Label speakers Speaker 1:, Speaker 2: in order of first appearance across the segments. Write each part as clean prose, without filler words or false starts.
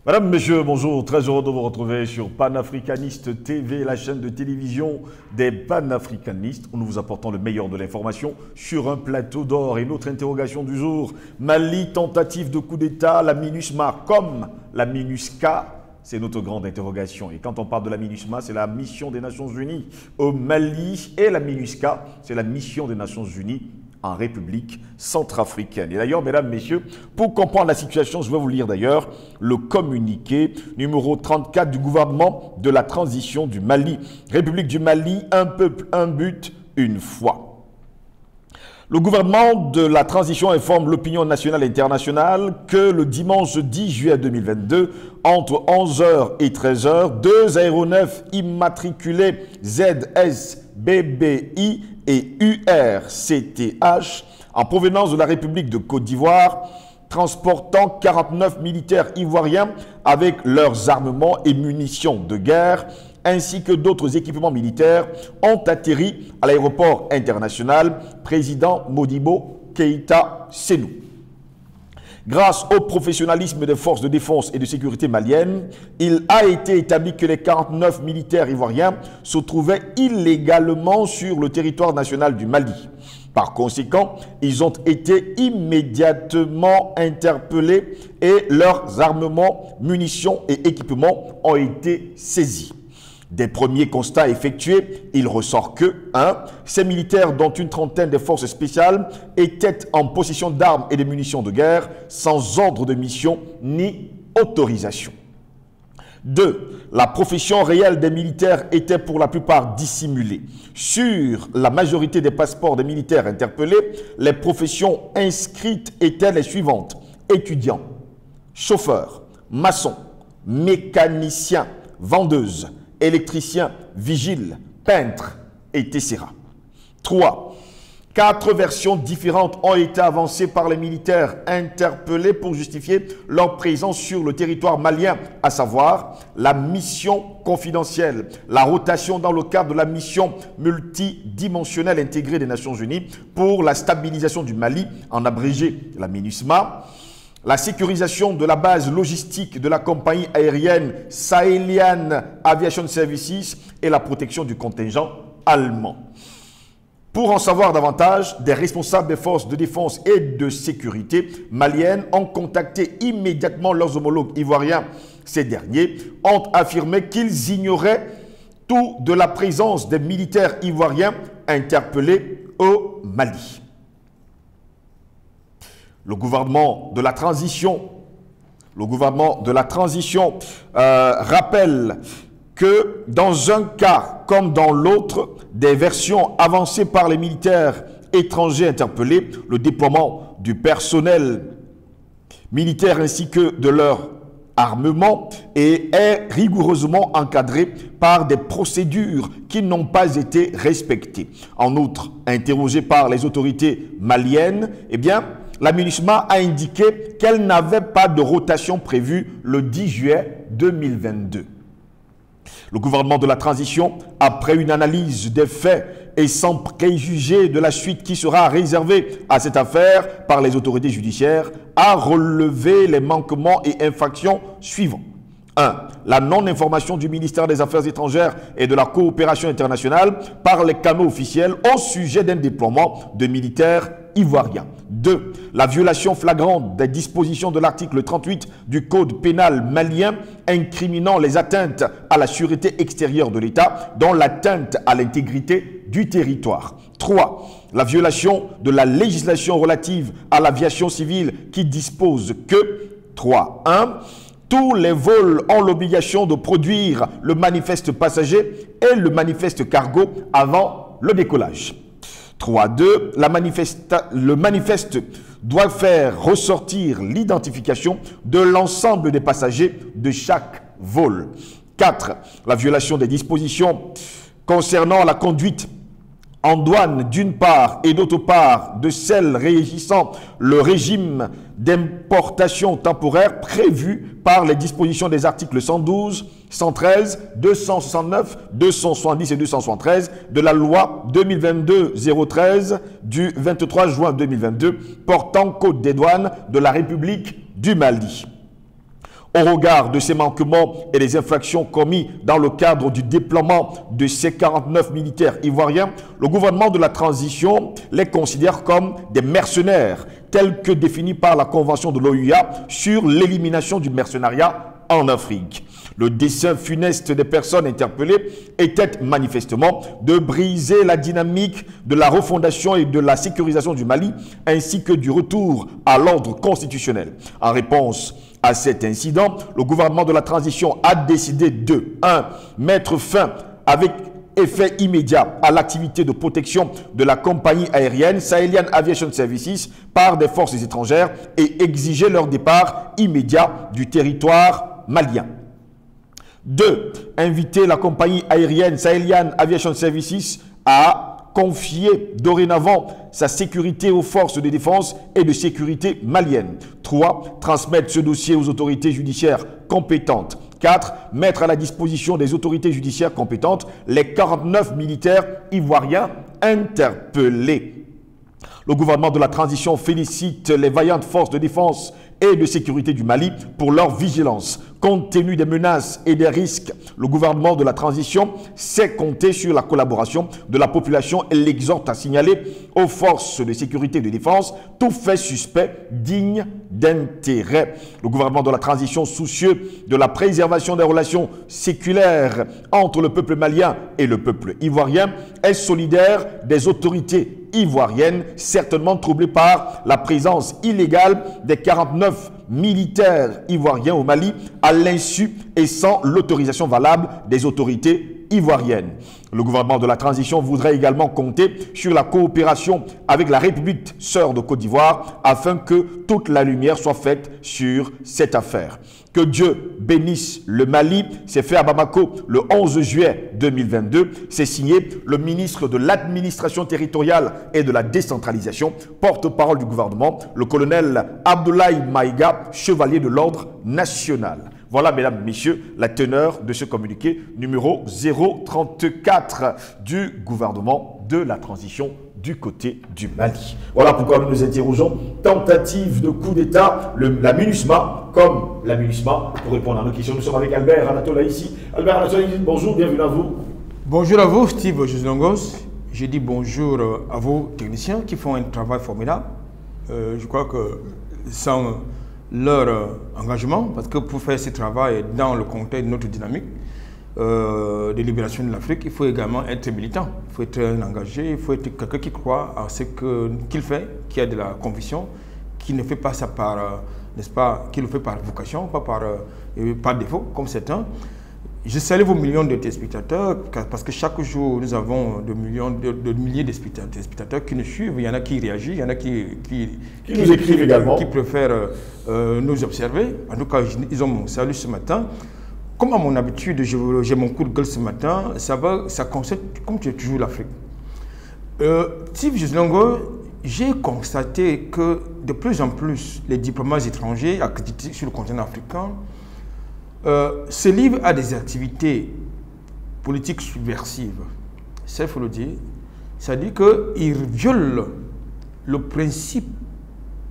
Speaker 1: Madame, Messieurs, bonjour, très heureux de vous retrouver sur Panafricaniste TV, la chaîne de télévision des panafricanistes, où nous vous apportons le meilleur de l'information sur un plateau d'or. Et notre interrogation du jour, Mali, tentative de coup d'État, la MINUSMA comme la MINUSCA, c'est notre grande interrogation. Et quand on parle de la MINUSMA, c'est la mission des Nations Unies au Mali, et la MINUSCA, c'est la mission des Nations Unies en République centrafricaine. Et d'ailleurs, mesdames, messieurs, pour comprendre la situation, je vais vous lire d'ailleurs le communiqué numéro 34 du gouvernement de la transition du Mali. République du Mali, un peuple, un but, une foi. Le gouvernement de la transition informe l'opinion nationale et internationale que le dimanche 10 juillet 2022, entre 11h et 13h, deux aéronefs immatriculés ZSBBI et URCTH en provenance de la République de Côte d'Ivoire, transportant 49 militaires ivoiriens avec leurs armements et munitions de guerre, ainsi que d'autres équipements militaires, ont atterri à l'aéroport international Président Modibo Keïta Sénou. Grâce au professionnalisme des forces de défense et de sécurité maliennes, il a été établi que les 49 militaires ivoiriens se trouvaient illégalement sur le territoire national du Mali. Par conséquent, ils ont été immédiatement interpellés et leurs armements, munitions et équipements ont été saisis. Des premiers constats effectués, il ressort que 1. Ces militaires, dont une trentaine de forces spéciales, étaient en possession d'armes et de munitions de guerre sans ordre de mission ni autorisation. 2. La profession réelle des militaires était pour la plupart dissimulée. Sur la majorité des passeports des militaires interpellés, les professions inscrites étaient les suivantes: étudiants, chauffeurs, maçons, mécaniciens, vendeuses, électriciens, vigiles, peintres, etc. 3. 4 versions différentes ont été avancées par les militaires interpellés pour justifier leur présence sur le territoire malien, à savoir la mission confidentielle, la rotation dans le cadre de la mission multidimensionnelle intégrée des Nations Unies pour la stabilisation du Mali, en abrégé la MINUSMA, la sécurisation de la base logistique de la compagnie aérienne Sahelian Aviation Services et la protection du contingent allemand. Pour en savoir davantage, des responsables des forces de défense et de sécurité maliennes ont contacté immédiatement leurs homologues ivoiriens. Ces derniers ont affirmé qu'ils ignoraient tout de la présence des militaires ivoiriens interpellés au Mali. Le gouvernement de la transition rappelle que dans un cas comme dans l'autre, des versions avancées par les militaires étrangers interpellés, le déploiement du personnel militaire ainsi que de leur armement est rigoureusement encadré par des procédures qui n'ont pas été respectées. En outre, interrogé par les autorités maliennes, la MINUSMA a indiqué qu'elle n'avait pas de rotation prévue le 10 juillet 2022. Le gouvernement de la transition, après une analyse des faits et sans préjuger de la suite qui sera réservée à cette affaire par les autorités judiciaires, a relevé les manquements et infractions suivants. 1. La non-information du ministère des Affaires étrangères et de la coopération internationale par les canaux officiels au sujet d'un déploiement de militaires ivoiriens. 2. La violation flagrante des dispositions de l'article 38 du Code pénal malien incriminant les atteintes à la sûreté extérieure de l'État, dont l'atteinte à l'intégrité du territoire. 3. La violation de la législation relative à l'aviation civile qui dispose que 3.1. Tous les vols ont l'obligation de produire le manifeste passager et le manifeste cargo avant le décollage. 3.2. Le manifeste doit faire ressortir l'identification de l'ensemble des passagers de chaque vol. 4. La violation des dispositions concernant la conduite en douane d'une part et d'autre part de celles régissant le régime d'importation temporaire prévu par les dispositions des articles 112, 113, 269, 270 et 273 de la loi 2022-013 du 23 juin 2022 portant code des douanes de la République du Mali. Au regard de ces manquements et des infractions commis dans le cadre du déploiement de ces 49 militaires ivoiriens, le gouvernement de la transition les considère comme des mercenaires, tels que définis par la Convention de l'OUA sur l'élimination du mercenariat en Afrique. Le dessein funeste des personnes interpellées était manifestement de briser la dynamique de la refondation et de la sécurisation du Mali, ainsi que du retour à l'ordre constitutionnel. En réponse à cet incident, le gouvernement de la transition a décidé de 1. Mettre fin avec effet immédiat à l'activité de protection de la compagnie aérienne Sahelyan Aviation Services par des forces étrangères et exiger leur départ immédiat du territoire malien. 2. Inviter la compagnie aérienne Sahelyan Aviation Services à confier dorénavant sa sécurité aux forces de défense et de sécurité maliennes. 3. Transmettre ce dossier aux autorités judiciaires compétentes. 4. Mettre à la disposition des autorités judiciaires compétentes les 49 militaires ivoiriens interpellés. Le gouvernement de la transition félicite les vaillantes forces de défense et de sécurité du Mali pour leur vigilance. Compte tenu des menaces et des risques, le gouvernement de la transition sait compter sur la collaboration de la population et l'exhorte à signaler aux forces de sécurité et de défense tout fait suspect digne d'intérêt. Le gouvernement de la transition, soucieux de la préservation des relations séculaires entre le peuple malien et le peuple ivoirien, est solidaire des autorités ivoiriennes, certainement troublées par la présence illégale des 49 militaires ivoiriens au Mali à l'insu et sans l'autorisation valable des autorités ivoiriennes. Le gouvernement de la transition voudrait également compter sur la coopération avec la République sœur de Côte d'Ivoire afin que toute la lumière soit faite sur cette affaire. Que Dieu bénisse le Mali. C'est fait à Bamako le 11 juillet 2022. C'est signé le ministre de l'administration territoriale et de la décentralisation, porte-parole du gouvernement, le colonel Abdoulaye Maïga, chevalier de l'ordre national. Voilà, mesdames, messieurs, la teneur de ce communiqué numéro 034 du gouvernement de la transition du côté du Mali. Voilà pourquoi nous nous interrogeons. Tentative de coup d'État, la MINUSMA, comme la MINUSMA, pour répondre à nos questions. Nous sommes avec Albert Anatola ici. Albert Anatola, bonjour, bienvenue à vous.
Speaker 2: Bonjour à vous, Steve Joslongos. Je dis bonjour à vos techniciens qui font un travail formidable. Je crois que sans leur engagement, parce que pour faire ce travail dans le contexte de notre dynamique de libération de l'Afrique, il faut également être militant, il faut être engagé, il faut être quelqu'un qui croit à ce qu'il fait, qui a de la conviction, qui ne fait pas ça par, n'est-ce pas, qui le fait par vocation, pas par défaut, comme certains. Je salue vos millions de téléspectateurs parce que chaque jour, nous avons de milliers de téléspectateurs qui nous suivent. Il y en a qui réagissent, il y en a qui
Speaker 1: nous écrivent également,
Speaker 2: qui préfèrent nous observer. En tout cas, ils ont mon salut ce matin. Comme à mon habitude, j'ai mon coup de gueule ce matin, ça concerne, comme tu es toujours l'Afrique. Steve Joslongo, j'ai constaté que de plus en plus, les diplomates étrangers accrédités sur le continent africain se livrent à des activités politiques subversives. Ça, il faut le dire. C'est-à-dire qu'ils violent le principe,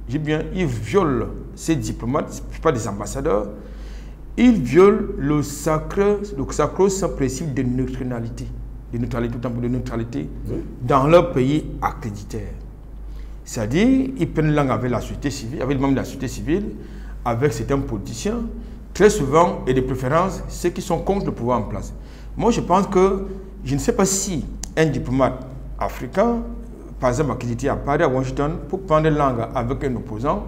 Speaker 2: j'ai bien, ils violent ces diplomates, pas des ambassadeurs, ils violent le sacro-saint principe de neutralité, oui, dans leur pays accréditaire. C'est-à-dire, ils prennent langue avec la société civile, avec le membre de la société civile, avec certains politiciens, très souvent, et de préférence, ceux qui sont contre le pouvoir en place. Moi, je pense que, je ne sais pas si un diplomate africain, par exemple accrédité à Paris, à Washington, pour prendre langue avec un opposant,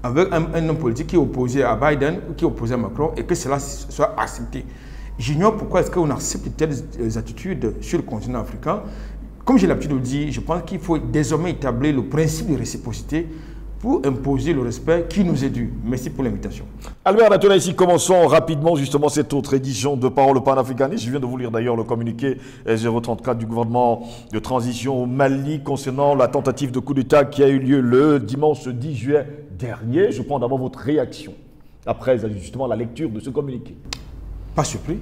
Speaker 2: avec un homme politique qui est opposé à Biden ou qui est opposé à Macron, et que cela soit accepté. J'ignore pourquoi est-ce qu'on accepte telles attitudes sur le continent africain. Comme j'ai l'habitude de le dire, je pense qu'il faut désormais établir le principe de réciprocité pour imposer le respect qui nous est dû. Merci pour l'invitation.
Speaker 1: Albert Anatola, ici, commençons rapidement justement cette autre édition de Parole panafricaniste. Je viens de vous lire d'ailleurs le communiqué 034 du gouvernement de transition au Mali concernant la tentative de coup d'État qui a eu lieu le dimanche 10 juillet dernier. Je prends d'abord votre réaction après justement la lecture de ce communiqué.
Speaker 2: Pas surpris.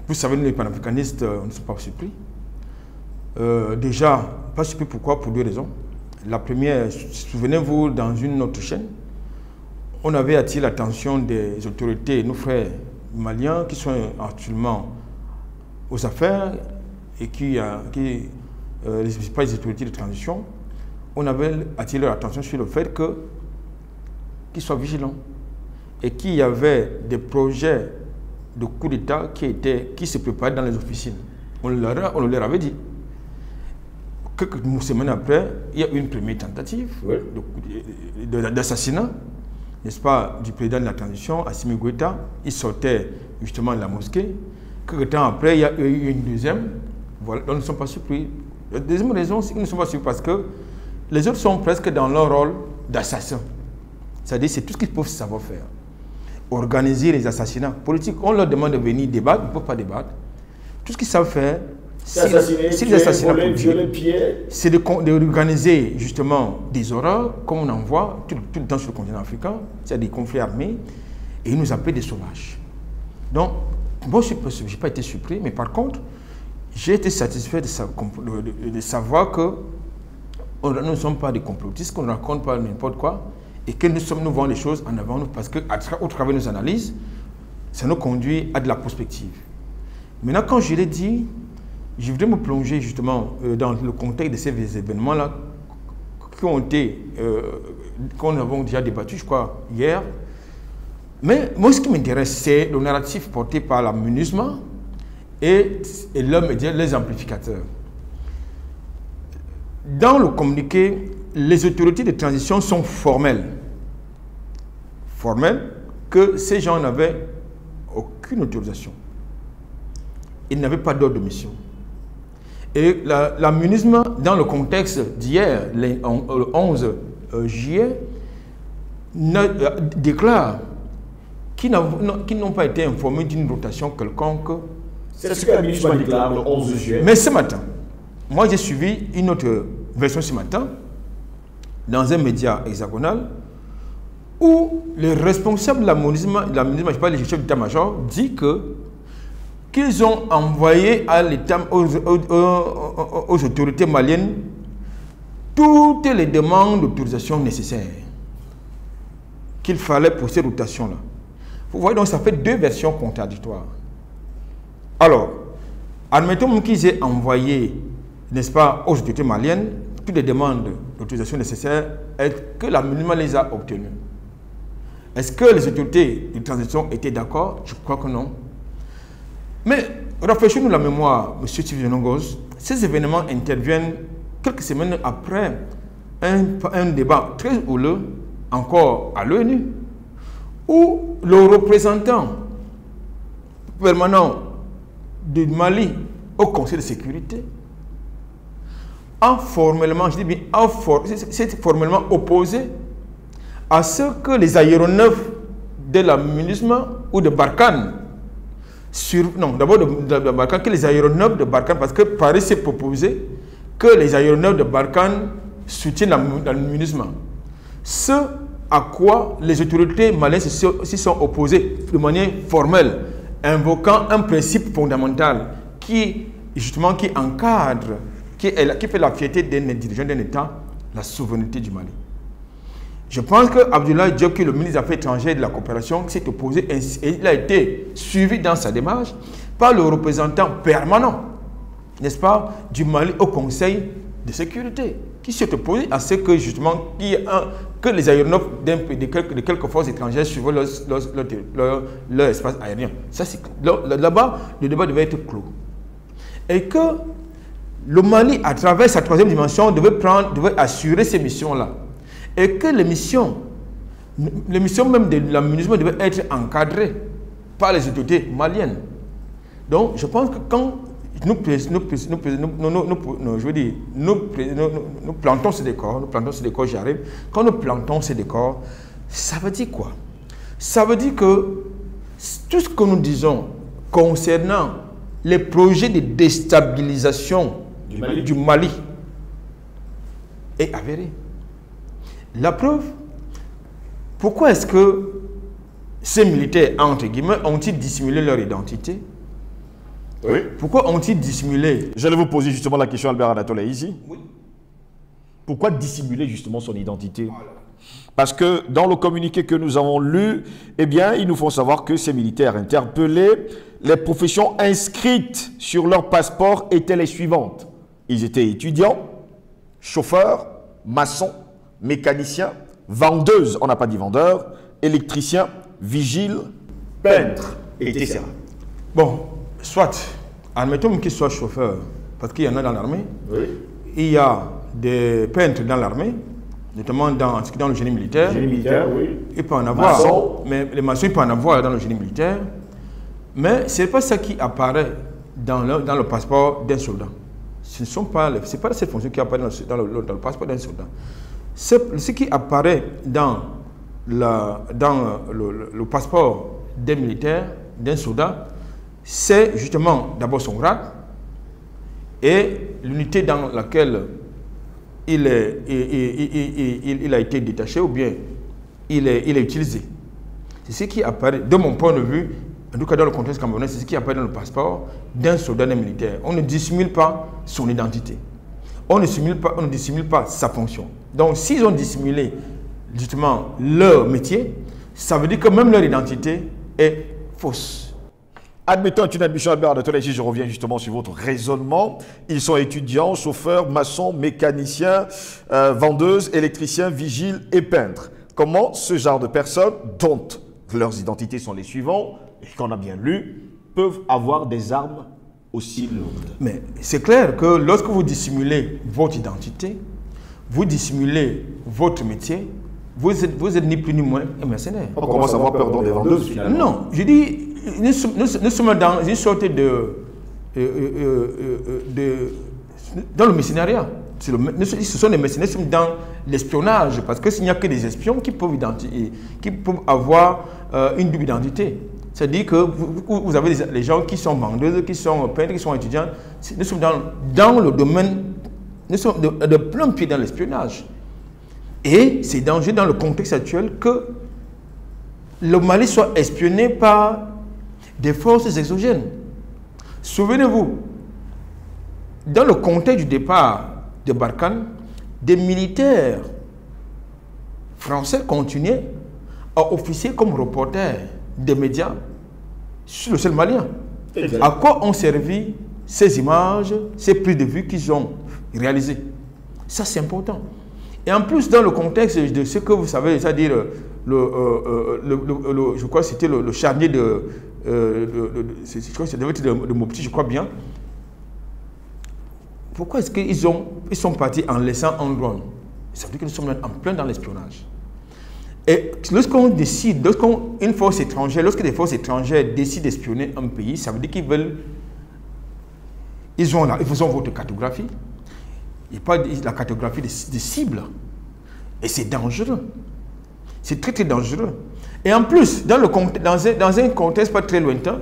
Speaker 2: Vous savez, nous les panafricanistes, on ne sommes pas surpris. Déjà, pas surpris pourquoi? Pour deux raisons. La première, souvenez-vous, dans une autre chaîne, on avait attiré l'attention des autorités, nos frères maliens qui sont actuellement aux affaires et pas les autorités de transition, on avait attiré leur attention sur le fait qu'ils soient vigilants et qu'il y avait des projets de coup d'État qui se préparaient dans les officines. On leur avait dit. Quelques semaines après, il y a eu une première tentative d'assassinat, n'est-ce pas, du président de la transition, Assimi Goïta. Il sortait justement de la mosquée. Quelques temps après, il y a eu une deuxième. Voilà, donc nous ne sommes pas surpris. La deuxième raison, c'est que nous ne sommes pas surpris parce que les autres sont presque dans leur rôle d'assassin. C'est-à-dire, c'est tout ce qu'ils peuvent savoir faire. Organiser les assassinats politiques. On leur demande de venir débattre, ils ne peuvent pas débattre. Tout ce qu'ils savent faire, c'est d'organiser justement des horreurs, comme on en voit tout le temps sur le continent africain, c'est-à-dire des conflits armés, et ils nous appellent des sauvages. Donc, moi, je n'ai pas été surpris, mais par contre, j'ai été satisfait de savoir que nous ne sommes pas des complotistes, qu'on ne raconte pas n'importe quoi, et que nous voyons les choses en avant, parce qu'au travers de nos analyses, ça nous conduit à de la prospective. Maintenant, quand je l'ai dit, je voudrais me plonger justement dans le contexte de ces événements-là qu'on avons déjà débattu, je crois, hier. Mais moi, ce qui m'intéresse, c'est le narratif porté par la MINUSMA et leurs médias, les amplificateurs. Dans le communiqué, les autorités de transition sont formelles. Formelles que ces gens n'avaient aucune autorisation. Ils n'avaient pas d'ordre de mission. Et la MINUSMA, dans le contexte d'hier, le 11 juillet, déclare qu'ils n'ont pas été informés d'une rotation quelconque.
Speaker 1: C'est ce que la MINUSMA déclare le 11 juillet.
Speaker 2: Mais ce matin, moi j'ai suivi une autre version ce matin, dans un média hexagonal, où le responsable de la MINUSMA, je parle du chef d'état-major, dit qu'ils ont envoyé aux autorités maliennes toutes les demandes d'autorisation nécessaires qu'il fallait pour ces rotations-là. Vous voyez, donc ça fait deux versions contradictoires. Alors, admettons qu'ils aient envoyé, n'est-ce pas, aux autorités maliennes toutes les demandes d'autorisation nécessaires et que la MINUSMA les a obtenues. Est-ce que les autorités de transition étaient d'accord? Je crois que non. Mais rafraîchissons-nous la mémoire, M. Sylvain Nongos. Ces événements interviennent quelques semaines après un débat très houleux, encore à l'ONU, où le représentant permanent du Mali au Conseil de sécurité a formellement, je dis bien, s'est formellement opposé à ce que les aéronefs de la MINUSMA ou de Barkhane d'abord de Barkhane, que les aéronefs de Barkhane, parce que Paris s'est proposé que les aéronefs de Barkhane soutiennent la MINUSMA. Ce à quoi les autorités maliennes s'y sont opposées de manière formelle, invoquant un principe fondamental qui encadre, qui fait la fierté d'un dirigeant d'un État, la souveraineté du Mali. Je pense que Abdoulaye Diop, qui est le ministre des Affaires étrangères et de la coopération, s'est opposé et il a été suivi dans sa démarche par le représentant permanent, n'est-ce pas, du Mali au Conseil de sécurité, qui s'est opposé à ce que justement que les aéronefs de quelques forces étrangères suivent leur espace aérien. Là-bas, le débat devait être clos. Et que le Mali, à travers sa troisième dimension, devait assurer ces missions-là. Et que les missions même de la MINUSMA devaient être encadrées par les autorités maliennes. Donc, je pense que quand nous plantons ce décor, j'y arrive, quand nous plantons ce décor, ça veut dire quoi? Ça veut dire que tout ce que nous disons concernant les projets de déstabilisation du Mali est avéré. La preuve, pourquoi est-ce que ces militaires, entre guillemets, ont-ils dissimulé leur identité?
Speaker 1: Oui.
Speaker 2: Pourquoi ont-ils dissimulé?
Speaker 1: J'allais vous poser justement la question, Albert Anatole, ici.
Speaker 2: Oui.
Speaker 1: Pourquoi dissimuler justement son identité? Parce que dans le communiqué que nous avons lu, eh bien, ils nous font savoir que ces militaires interpellés, les professions inscrites sur leur passeport étaient les suivantes. Ils étaient étudiants, chauffeurs, maçons, mécaniciens, vendeuses, on n'a pas dit vendeurs, électriciens, vigiles, peintres, etc.
Speaker 2: Bon, soit, admettons qu'ils soient chauffeurs, parce qu'il y en a dans l'armée.
Speaker 1: Oui.
Speaker 2: Il y a des peintres dans l'armée, notamment dans le génie militaire.
Speaker 1: Génie militaire, oui.
Speaker 2: Il peut en avoir,
Speaker 1: Maçon.
Speaker 2: mais les maçons, il peut en avoir dans le génie militaire. Mais ce n'est pas ça qui apparaît dans le passeport d'un soldat. Ce n'est pas cette fonction qui apparaît dans le passeport d'un soldat. Ce qui apparaît dans le passeport d'un militaire, d'un soldat, c'est justement d'abord son grade et l'unité dans laquelle il a été détaché ou bien il est utilisé. C'est ce qui apparaît, de mon point de vue, en tout cas dans le contexte camerounais, c'est ce qui apparaît dans le passeport d'un soldat, d'un militaire. On ne dissimule pas son identité. On ne dissimule pas sa fonction. Donc s'ils ont dissimulé justement leur métier, ça veut dire que même leur identité est fausse.
Speaker 1: Admettons une admission à Albert Anatole, ici je reviens justement sur votre raisonnement. Ils sont étudiants, chauffeurs, maçons, mécaniciens, vendeuses, électriciens, vigiles et peintres. Comment ce genre de personnes, dont leurs identités sont les suivants, et qu'on a bien lu, peuvent avoir des armes aussi lourdes?
Speaker 2: Mais c'est clair que lorsque vous dissimulez votre identité, vous dissimulez votre métier, vous êtes ni plus ni moins un mercenaire.
Speaker 1: On commence à avoir peur dans des vendeuses finalement.
Speaker 2: Non, je dis, nous sommes dans une sorte dans le mercenariat. Ce sont des mercenaires, nous sommes dans l'espionnage, parce que s'il n'y a que des espions qui peuvent avoir une double identité. C'est-à-dire que vous avez les gens qui sont vendeuses, qui sont peintres, qui sont étudiants. Nous sommes dans le domaine, nous sommes de plein pied dans l'espionnage. Et c'est dangereux dans le contexte actuel que le Mali soit espionné par des forces exogènes. Souvenez-vous, dans le contexte du départ de Barkhane, des militaires français continuaient à officier comme reporters des médias sur le sol malien. Exact. À quoi ont servi ces images, ces prises de vue qu'ils ont réalisées? Ça, c'est important. Et en plus, dans le contexte de ce que vous savez, c'est-à-dire, je crois que c'était le charnier je crois que ça devait être de Mopti, je crois bien. Pourquoi est-ce qu'ils sont partis en laissant un drone? Ça veut dire que nous sommes en plein dans l'espionnage. Et lorsqu'on décide, lorsque des forces étrangères décident d'espionner un pays, ça veut dire qu'ils veulent, ils ont votre cartographie, il n'y a pas la cartographie des cibles. Et c'est dangereux. C'est très très dangereux. Et en plus, dans un contexte pas très lointain,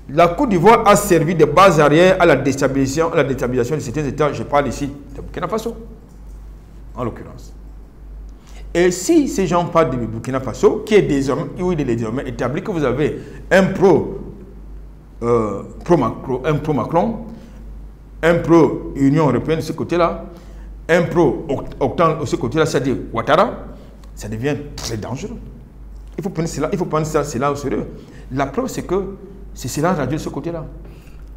Speaker 2: la Côte d'Ivoire a servi de base arrière à la déstabilisation de certains États. Je parle ici de Burkina Faso, en l'occurrence. Et si ces gens parlent de Burkina Faso, qui est désormais établi que vous avez un pro-Macron, un pro-Union européenne de ce côté-là, un pro-Octan de ce côté-là, c'est-à-dire Ouattara, ça devient très dangereux. Il faut prendre cela au sérieux. La preuve, c'est que c'est cela radio de ce côté-là.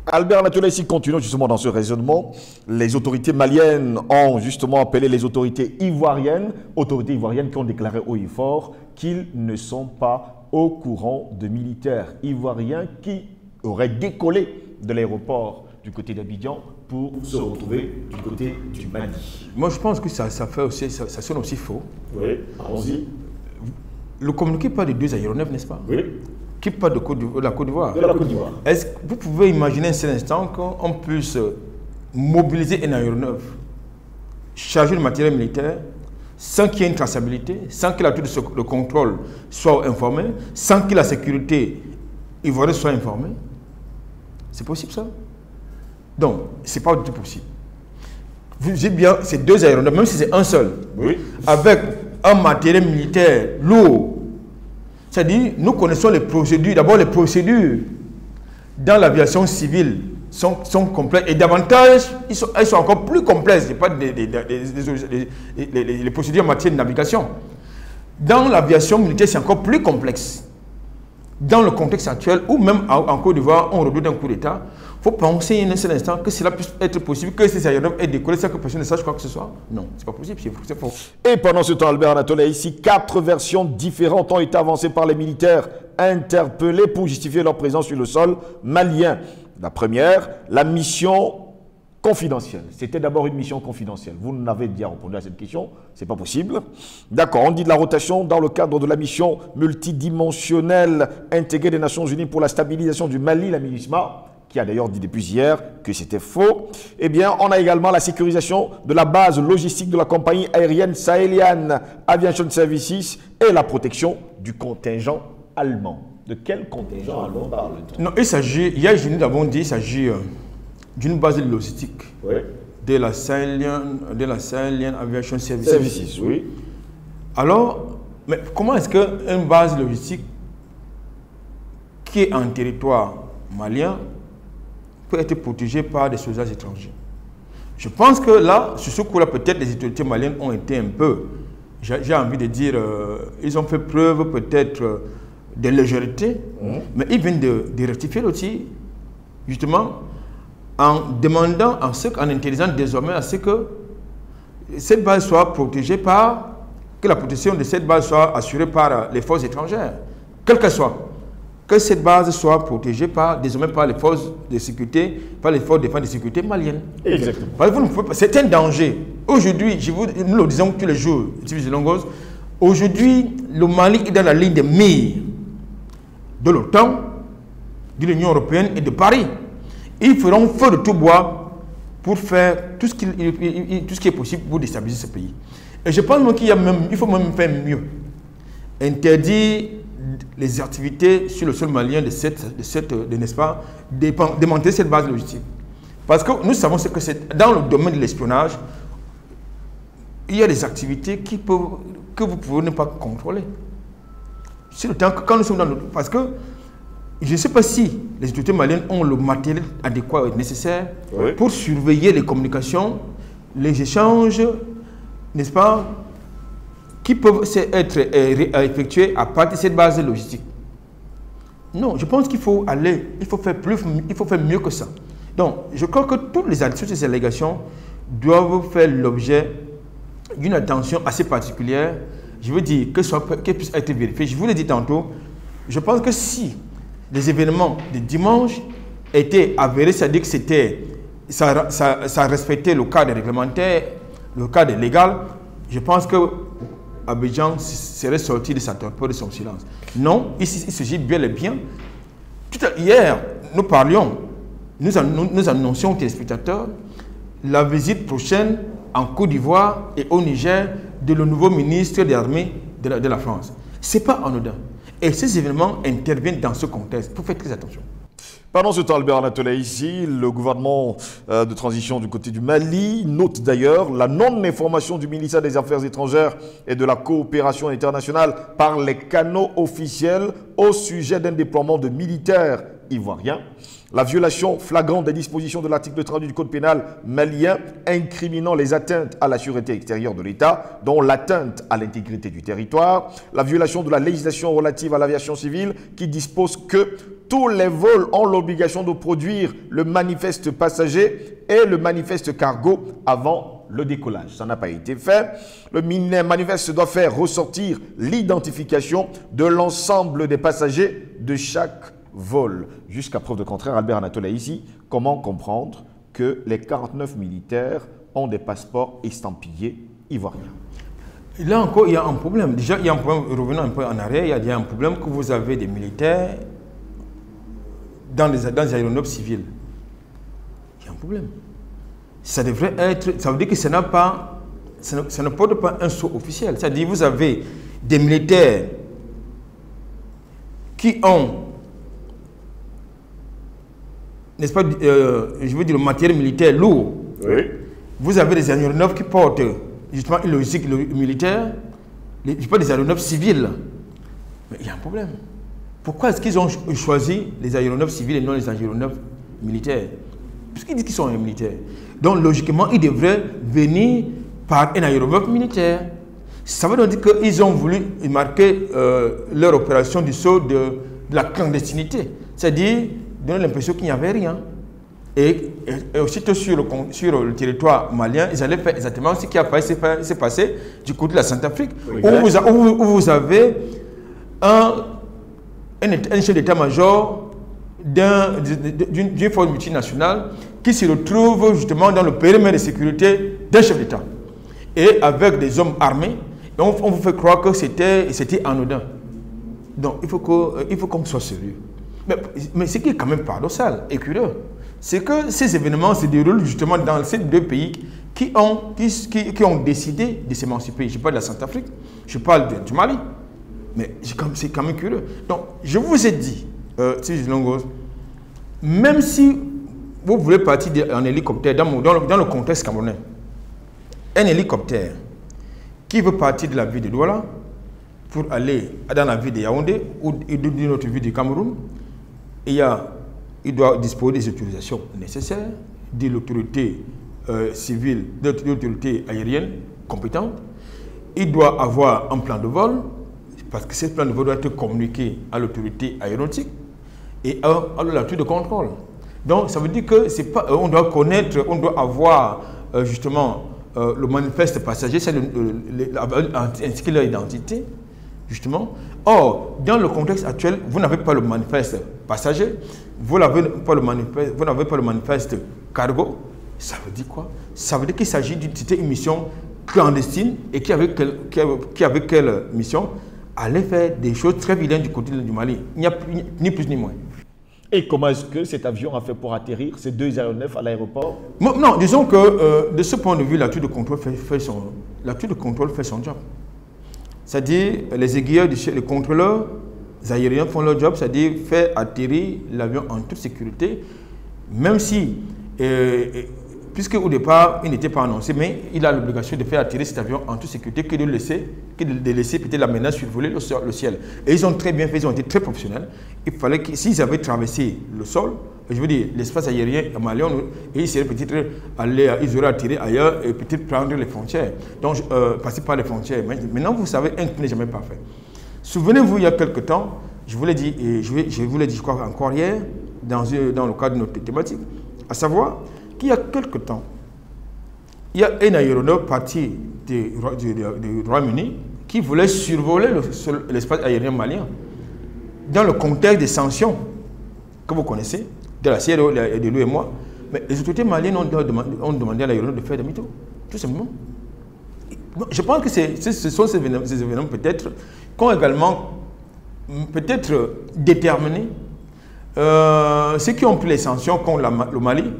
Speaker 1: Albert Anatole, ici continuons justement dans ce raisonnement. Les autorités maliennes ont justement appelé les autorités ivoiriennes qui ont déclaré haut et fort qu'ils ne sont pas au courant de militaires ivoiriens qui auraient décollé de l'aéroport du côté d'Abidjan pour se retrouver du côté du Mali.
Speaker 2: Moi, je pense que ça sonne aussi faux.
Speaker 1: Oui, allons-y.
Speaker 2: Le communiqué parle de 2 aéronefs, n'est-ce pas?
Speaker 1: Oui.
Speaker 2: Qui parle de la Côte d'Ivoire.
Speaker 1: De la Côte d'Ivoire.
Speaker 2: Est-ce que vous pouvez imaginer un seul instant qu'on puisse mobiliser un aéronef chargé de matériel militaire sans qu'il y ait une traçabilité, sans que le contrôle soit informé, sans que la sécurité ivoirienne soit informée? C'est possible ça? Donc, ce n'est pas du tout possible. Vous dites bien, c'est 2 aéronefs, même si c'est un seul,
Speaker 1: oui,
Speaker 2: avec un matériel militaire lourd. C'est-à-dire, nous connaissons les procédures. D'abord, les procédures dans l'aviation civile sont complexes. Et davantage, elles sont encore plus complexes. Il n'y a pas les procédures en matière de navigation. Dans l'aviation militaire, c'est encore plus complexe. Dans le contexte actuel, ou même en Côte d'Ivoire, on redoute un coup d'État, il faut penser un seul instant que cela puisse être possible, que ces aéronefs aient décollé sans que personne ne sache quoi que ce soit. Non, c'est pas possible, c'est faux.
Speaker 1: Et pendant ce temps, Albert Anatole, ici, 4 versions différentes ont été avancées par les militaires interpellés pour justifier leur présence sur le sol malien. La première, la mission confidentielle. C'était d'abord une mission confidentielle. Vous n'avez déjà répondu à cette question, c'est pas possible. D'accord, on dit de la rotation dans le cadre de la mission multidimensionnelle intégrée des Nations Unies pour la stabilisation du Mali, la MINUSMA, qui a d'ailleurs dit depuis hier que c'était faux. Eh bien, on a également la sécurisation de la base logistique de la compagnie aérienne Sahelian Aviation Services et la protection du contingent allemand. De quel contingent allemand parle-t-on?
Speaker 2: Non, il s'agit, hier, nous avons dit, il s'agit d'une base logistique de la Sahelian Aviation Services.
Speaker 1: Oui.
Speaker 2: Alors, mais comment est-ce qu'une base logistique qui est en territoire malien peut être protégée par des soldats étrangers? Je pense que là, sur ce coup-là, peut-être les autorités maliennes ont été un peu, j'ai envie de dire, ils ont fait preuve peut-être de légèreté, mais ils viennent de rectifier aussi, justement, en demandant, en intelligent désormais à ce que cette base soit protégée par, que la protection de cette base soit assurée par les forces étrangères, quelles qu'elles soient. Que cette base soit protégée désormais par les forces de sécurité, par les forces de défense de sécurité maliennes.
Speaker 1: Exactement.
Speaker 2: C'est un danger. Aujourd'hui, nous le disons tous les jours, aujourd'hui, le Mali est dans la ligne de mire de l'OTAN, de l'Union européenne et de Paris. Ils feront feu de tout bois pour faire tout ce qui est possible pour déstabiliser ce pays. Et je pense qu'il faut même faire mieux. Interdire les activités sur le sol malien n'est-ce pas, démanteler cette base logistique. Parce que nous savons que c'est dans le domaine de l'espionnage, il y a des activités que vous pouvez ne pas contrôler. Sur le temps que quand nous sommes dans le... Parce que je ne sais pas si les autorités maliennes ont le matériel adéquat et nécessaire pour surveiller les communications, les échanges, n'est-ce pas, qui peuvent être effectués à partir de cette base logistique. Non, je pense qu'il faut aller, il faut faire mieux que ça. Donc, je crois que toutes ces allégations doivent faire l'objet d'une attention assez particulière. Je veux dire qu'elles puissent être vérifiées. Je vous l'ai dit tantôt, je pense que si les événements de dimanche étaient avérés, c'est-à-dire que ça respectait le cadre réglementaire, le cadre légal, je pense que Abidjan serait sorti de sa torpeur, de son silence. Non, il s'agit bel et bien. Hier, nous parlions, nous annoncions aux téléspectateurs la visite prochaine en Côte d'Ivoire et au Niger de le nouveau ministre des Armées de la France. Ce n'est pas anodin. Et ces événements interviennent dans ce contexte. Il faut faire très attention.
Speaker 1: Pendant ce temps, Albert Anatole, ici, le gouvernement de transition du côté du Mali note d'ailleurs la non-information du ministère des Affaires étrangères et de la coopération internationale par les canaux officiels au sujet d'un déploiement de militaires ivoiriens. La violation flagrante des dispositions de l'article 38 du Code pénal malien incriminant les atteintes à la sûreté extérieure de l'État, dont l'atteinte à l'intégrité du territoire, la violation de la législation relative à l'aviation civile qui dispose que tous les vols ont l'obligation de produire le manifeste passager et le manifeste cargo avant le décollage. Ça n'a pas été fait. Le manifeste doit faire ressortir l'identification de l'ensemble des passagers de chaque vol. Jusqu'à preuve de contraire, Albert Anatole ici, comment comprendre que les 49 militaires ont des passeports estampillés ivoiriens?
Speaker 2: Là encore, il y a un problème. Déjà, il y a un problème, revenons un peu en arrière, il y a un problème que vous avez des militaires dans les aéronefs civils. Il y a un problème. Ça devrait être, ça veut dire que ça ne porte pas un sceau officiel. C'est-à-dire vous avez des militaires qui ont, n'est-ce pas, je veux dire le matériel militaire lourd.
Speaker 1: Oui.
Speaker 2: Vous avez des aéronefs qui portent justement une logistique militaire, je ne sais pas, des aéronefs civils. Mais il y a un problème. Pourquoi est-ce qu'ils ont choisi les aéronefs civils et non les aéronefs militaires? Parce qu'ils disent qu'ils sont militaires. Donc logiquement, ils devraient venir par un aéronef militaire. Ça veut donc dire qu'ils ont voulu marquer leur opération du saut de la clandestinité. C'est-à-dire donner l'impression qu'il n'y avait rien. Et aussitôt sur le territoire malien, ils allaient faire exactement ce qui s'est passé du côté de la Centrafrique, oui, où vous avez un chef d'état-major d'une force multinationale qui se retrouve justement dans le périmètre de sécurité d'un chef d'État. Et avec des hommes armés, et on vous fait croire que c'était anodin. Donc il faut qu'on soit sérieux. Mais ce qui est quand même paradoxal et curieux, c'est que ces événements se déroulent justement dans ces deux pays qui ont décidé de s'émanciper. Je parle de la Centrafrique, je parle du Mali. Mais c'est quand même curieux. Donc, je vous ai dit, même si vous voulez partir en hélicoptère dans le contexte camerounais, un hélicoptère qui veut partir de la ville de Douala pour aller dans la ville de Yaoundé ou d'une autre ville du Cameroun, il doit disposer des autorisations nécessaires de l'autorité civile, de l'autorité aérienne compétente. Il doit avoir un plan de vol, parce que ce plan de vol doit être communiqué à l'autorité aéronautique et à l'autorité de contrôle. Donc, ça veut dire que c'est pas, on doit connaître, on doit avoir justement le manifeste passager, ainsi que leur identité, justement. Or, dans le contexte actuel, vous n'avez pas le manifeste passager, vous n'avez pas le manifeste cargo. Ça veut dire quoi? Ça veut dire qu'il s'agit d'une mission clandestine et qui avait quelle mission? Aller faire des choses très vilaines du côté du Mali. Il n'y a ni plus ni moins.
Speaker 1: Et comment est-ce que cet avion a fait pour atterrir, ces deux aéronefs à l'aéroport?
Speaker 2: Non, disons que de ce point de vue, la tour de contrôle fait son job. C'est-à-dire, les aiguilleurs, les contrôleurs aériens font leur job, c'est-à-dire faire atterrir l'avion en toute sécurité, même si, puisque au départ, il n'était pas annoncé, mais il a l'obligation de faire atterrir cet avion en toute sécurité que de laisser peut-être la menace survoler le ciel. Et ils ont très bien fait, ils ont été très professionnels. Il fallait que, s'ils avaient traversé le sol, je veux dire, l'espace aérien malien, et ils auraient atterri ailleurs et peut-être prendre les frontières. Donc, passer par les frontières. Maintenant, vous savez, un qui n'est jamais parfait. Souvenez-vous, il y a quelque temps, je vous l'ai dit, et je vous l'ai dit, je crois, encore hier, dans le cadre de notre thématique, à savoir qu'il y a quelque temps, il y a un aéronaute parti du Royaume-Uni qui voulait survoler l'espace aérien malien dans le contexte des sanctions que vous connaissez, de la CRO, de lui et moi. Mais les autorités maliennes ont demandé à l'aéronaute de faire demi-tour, tout simplement. Je pense que ce sont ces événements peut-être qui ont également peut-être déterminé ceux qui ont pris les sanctions contre le Mali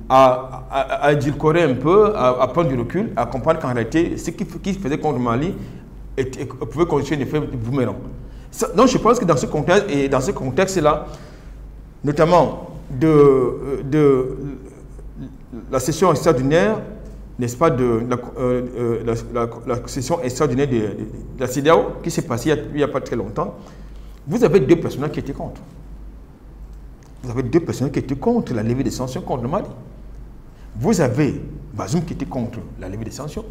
Speaker 2: à édulcorer un peu, à prendre du recul, à comprendre qu'en réalité, ce qui faisait contre le Mali pouvait constituer un effet boomerang. Donc je pense que dans ce contexte-là, notamment de la session extraordinaire, n'est-ce pas, de la session extraordinaire de la CEDEAO qui s'est passée il n'y a pas très longtemps, vous avez deux personnes qui étaient contre. Vous avez deux personnes qui étaient contre la levée des sanctions contre le Mali. Vous avez Bazoum qui était contre la levée des sanctions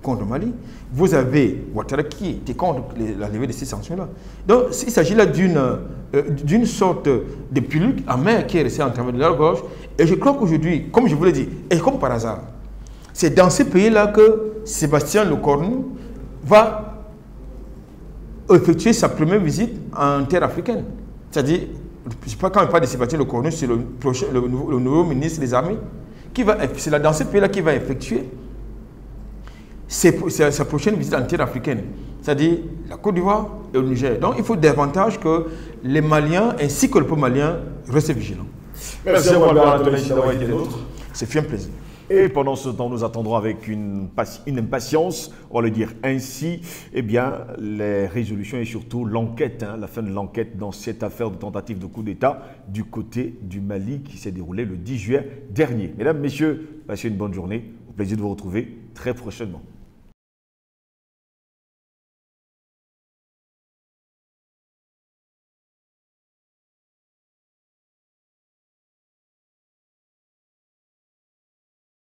Speaker 2: contre le Mali. Vous avez Ouattara qui était contre la levée de ces sanctions-là. Donc, il s'agit là d'une sorte de pilule amère qui est restée en travers de leur gorge. Et je crois qu'aujourd'hui, comme je vous l'ai dit, et comme par hasard, c'est dans ces pays-là que Sébastien Lecornu va effectuer sa première visite en terre africaine. C'est-à-dire, je ne sais pas quand il parle de Sébastien Lecornu, c'est le nouveau ministre des Armées. C'est dans ces pays-là qu'il va effectuer sa prochaine visite en terre africaine, c'est-à-dire la Côte d'Ivoire et le Niger. Donc il faut davantage que les Maliens ainsi que le peuple malien restent vigilants.
Speaker 1: Merci à vous, Anthony, d'avoir été nôtre.
Speaker 2: C'est fait un plaisir.
Speaker 1: Et pendant ce temps, nous attendrons avec une impatience, on va le dire ainsi, eh bien, les résolutions et surtout l'enquête, la fin de l'enquête dans cette affaire de tentative de coup d'État du côté du Mali qui s'est déroulée le 10 juillet dernier. Mesdames, Messieurs, passez une bonne journée. Au plaisir de vous retrouver très prochainement.